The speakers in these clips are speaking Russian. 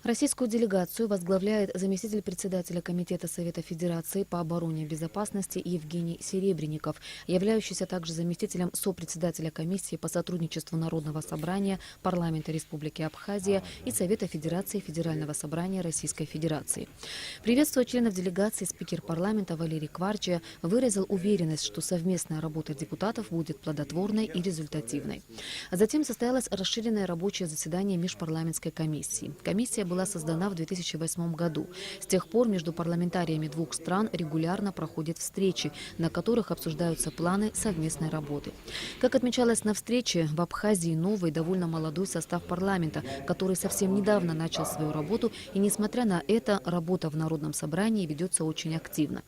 Российскую делегацию возглавляет заместитель председателя Комитета Совета Федерации по обороне и безопасности Евгений Серебренников, являющийся также заместителем сопредседателя комиссии по сотрудничеству Народного собрания Парламента Республики Абхазия и Совета Федерации Федерального собрания Российской Федерации. Приветствуя членов делегации, спикер парламента Валерий Кварчия выразил уверенность, что совместная работа депутатов будет плодотворной и результативной. Затем состоялось расширенное рабочее заседание межпарламентской комиссии. Комиссия была создана в 2008 году. С тех пор между парламентариями двух стран регулярно проходят встречи, на которых обсуждаются планы совместной работы. Как отмечалось на встрече, в Абхазии новый, довольно молодой состав парламента, который совсем недавно начал свою работу, и несмотря на это, работа в Народном собрании ведется очень активно.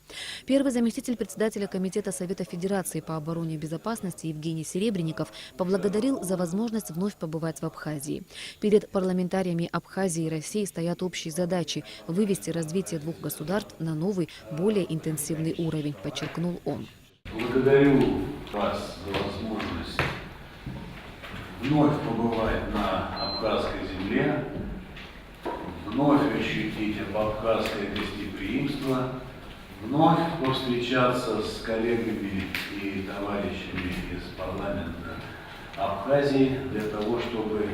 Первый заместитель председателя Комитета Совета Федерации по обороне и безопасности Евгений Серебренников поблагодарил за возможность вновь побывать в Абхазии. Перед парламентариями Абхазии и России стоят общие задачи – вывести развитие двух государств на новый, более интенсивный уровень, подчеркнул он. Благодарю вас за возможность вновь побывать на абхазской земле, вновь ощутить абхазское гостеприимство, вновь повстречаться с коллегами и товарищами из парламента Абхазии для того, чтобы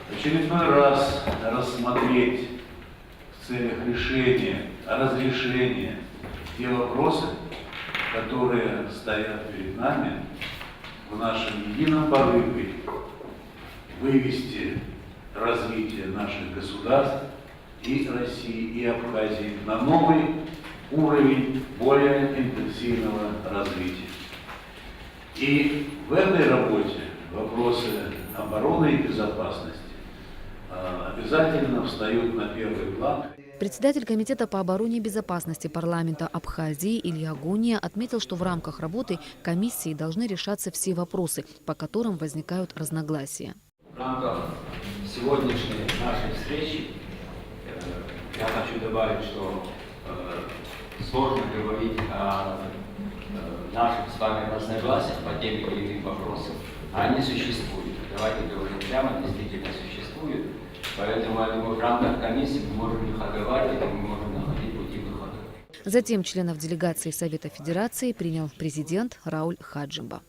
в очередной раз рассмотреть в целях разрешения те вопросы, которые стоят перед нами в нашем едином порыве вывести развитие наших государств и России, и Абхазии на новый уровень более интенсивного развития. И в этой работе вопросы обороны и безопасности обязательно встают на первый план. Председатель Комитета по обороне и безопасности парламента Абхазии Илья Гуния отметил, что в рамках работы комиссии должны решаться все вопросы, по которым возникают разногласия. В рамках сегодняшней нашей встречи я хочу добавить, что сложно говорить о наших с вами разногласиях по тем или иным вопросам, а они существуют. Давайте говорим прямо, действительно существуют. Поэтому, я думаю, в рамках комиссии мы можем их оговаривать, и мы можем находить пути выхода. Затем членов делегации Совета Федерации принял президент Рауль Хаджимба.